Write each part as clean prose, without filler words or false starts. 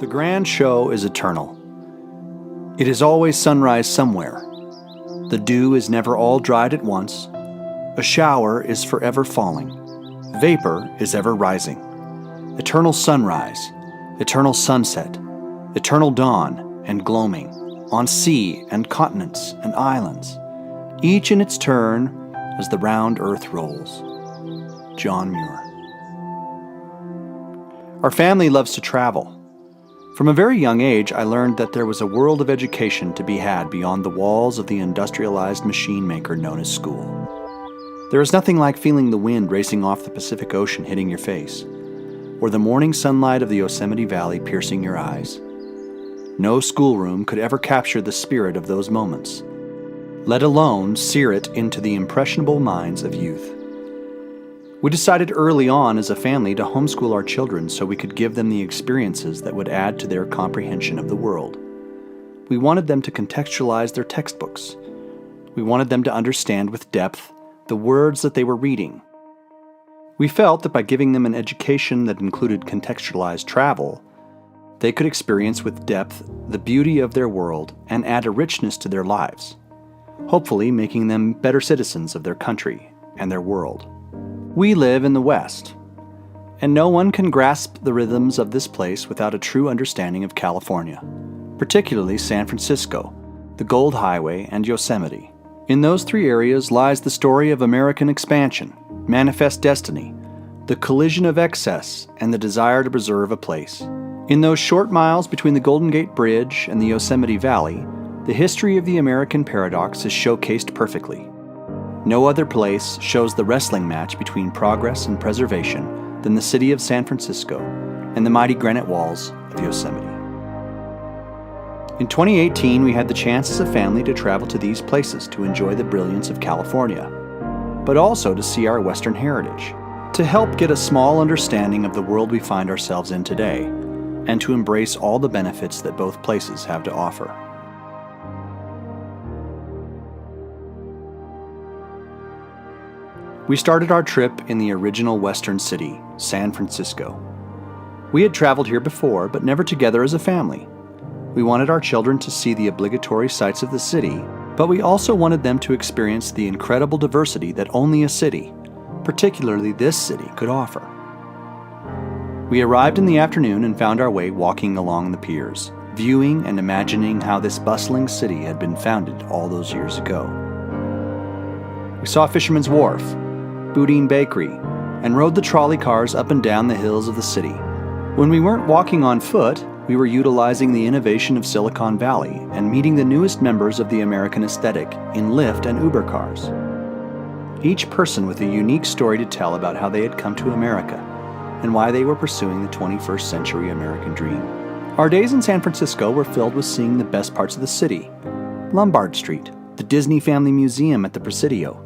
The grand show is eternal. It is always sunrise somewhere. The dew is never all dried at once. A shower is forever falling. Vapor is ever rising. Eternal sunrise, eternal sunset, eternal dawn and gloaming, on sea and continents and islands, each in its turn as the round earth rolls. John Muir. Our family loves to travel. From a very young age, I learned that there was a world of education to be had beyond the walls of the industrialized machine maker known as school. There is nothing like feeling the wind racing off the Pacific Ocean hitting your face, or the morning sunlight of the Yosemite Valley piercing your eyes. No schoolroom could ever capture the spirit of those moments, let alone sear it into the impressionable minds of youth. We decided early on as a family to homeschool our children so we could give them the experiences that would add to their comprehension of the world. We wanted them to contextualize their textbooks. We wanted them to understand with depth the words that they were reading. We felt that by giving them an education that included contextualized travel, they could experience with depth the beauty of their world and add a richness to their lives, hopefully making them better citizens of their country and their world. We live in the West, and no one can grasp the rhythms of this place without a true understanding of California, particularly San Francisco, the Gold Highway, and Yosemite. In those three areas lies the story of American expansion, manifest destiny, the collision of excess, and the desire to preserve a place. In those short miles between the Golden Gate Bridge and the Yosemite Valley, the history of the American paradox is showcased perfectly. No other place shows the wrestling match between progress and preservation than the city of San Francisco and the mighty granite walls of Yosemite. In 2018, we had the chance as a family to travel to these places to enjoy the brilliance of California, but also to see our Western heritage, to help get a small understanding of the world we find ourselves in today, and to embrace all the benefits that both places have to offer. We started our trip in the original Western city, San Francisco. We had traveled here before, but never together as a family. We wanted our children to see the obligatory sights of the city, but we also wanted them to experience the incredible diversity that only a city, particularly this city, could offer. We arrived in the afternoon and found our way walking along the piers, viewing and imagining how this bustling city had been founded all those years ago. We saw Fisherman's Wharf, Boudin Bakery, and rode the trolley cars up and down the hills of the city. When we weren't walking on foot, we were utilizing the innovation of Silicon Valley and meeting the newest members of the American aesthetic in Lyft and Uber cars. Each person with a unique story to tell about how they had come to America and why they were pursuing the 21st century American dream. Our days in San Francisco were filled with seeing the best parts of the city: Lombard Street, the Disney Family Museum at the Presidio,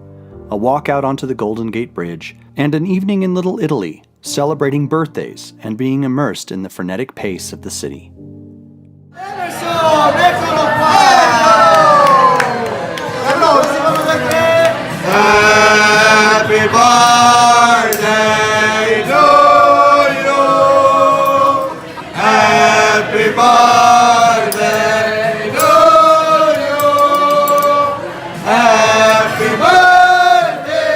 a walk out onto the Golden Gate Bridge, and an evening in Little Italy, celebrating birthdays and being immersed in the frenetic pace of the city. Happy birthday to you. Happy birthday to you. Happy birthday,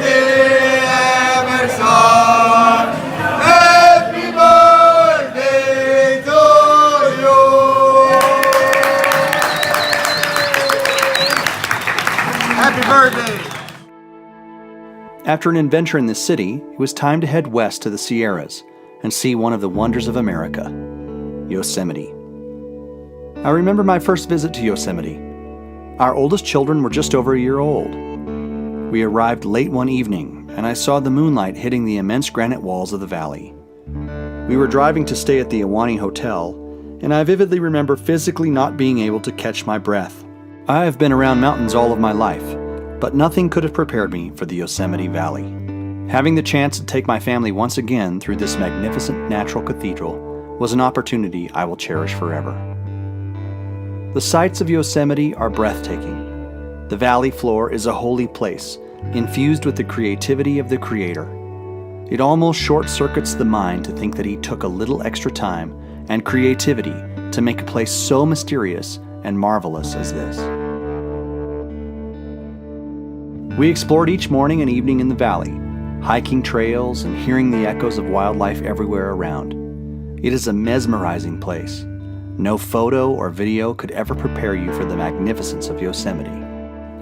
dear Emerson. Happy birthday to you. Happy birthday. After an adventure in the city, it was time to head west to the Sierras and see one of the wonders of America, Yosemite. I remember my first visit to Yosemite. Our oldest children were just over a year old. We arrived late one evening, and I saw the moonlight hitting the immense granite walls of the valley. We were driving to stay at the Ahwahnee Hotel, and I vividly remember physically not being able to catch my breath. I have been around mountains all of my life, but nothing could have prepared me for the Yosemite Valley. Having the chance to take my family once again through this magnificent natural cathedral was an opportunity I will cherish forever. The sights of Yosemite are breathtaking. The valley floor is a holy place, infused with the creativity of the Creator. It almost short-circuits the mind to think that He took a little extra time and creativity to make a place so mysterious and marvelous as this. We explored each morning and evening in the valley, hiking trails and hearing the echoes of wildlife everywhere around. It is a mesmerizing place. No photo or video could ever prepare you for the magnificence of Yosemite.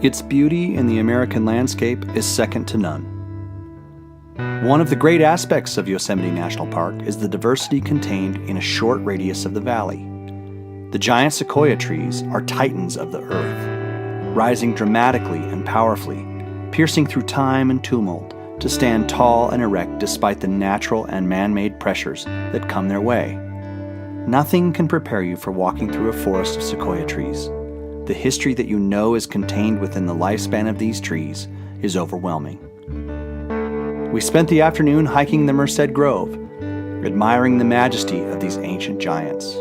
Its beauty in the American landscape is second to none. One of the great aspects of Yosemite National Park is the diversity contained in a short radius of the valley. The giant sequoia trees are titans of the earth, rising dramatically and powerfully, piercing through time and tumult to stand tall and erect despite the natural and man-made pressures that come their way. Nothing can prepare you for walking through a forest of sequoia trees. The history that you know is contained within the lifespan of these trees is overwhelming. We spent the afternoon hiking the Merced Grove, admiring the majesty of these ancient giants.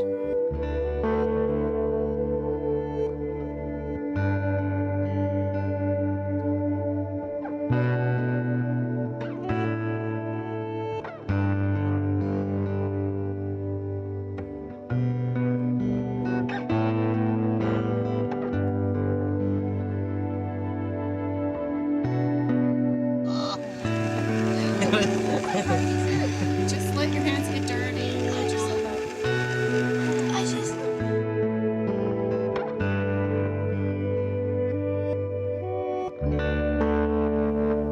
Just let your hands get dirty.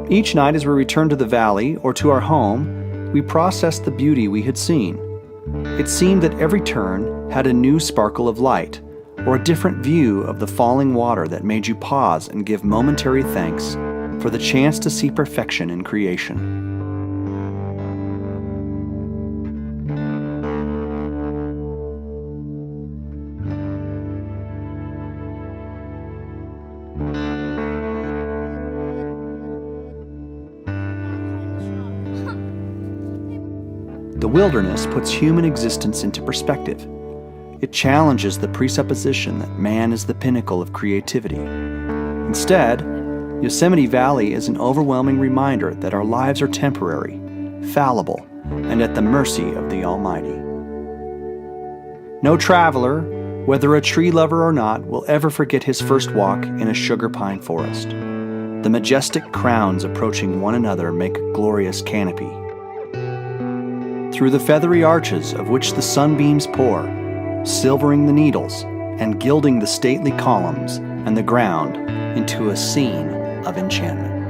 Each night as we returned to the valley or to our home, we processed the beauty we had seen. It seemed that every turn had a new sparkle of light, or a different view of the falling water that made you pause and give momentary thanks for the chance to see perfection in creation. The wilderness puts human existence into perspective. It challenges the presupposition that man is the pinnacle of creativity. Instead, Yosemite Valley is an overwhelming reminder that our lives are temporary, fallible, and at the mercy of the Almighty. No traveler, whether a tree lover or not, will ever forget his first walk in a sugar pine forest. The majestic crowns approaching one another make a glorious canopy. Through the feathery arches of which the sunbeams pour, silvering the needles and gilding the stately columns and the ground into a scene of enchantment.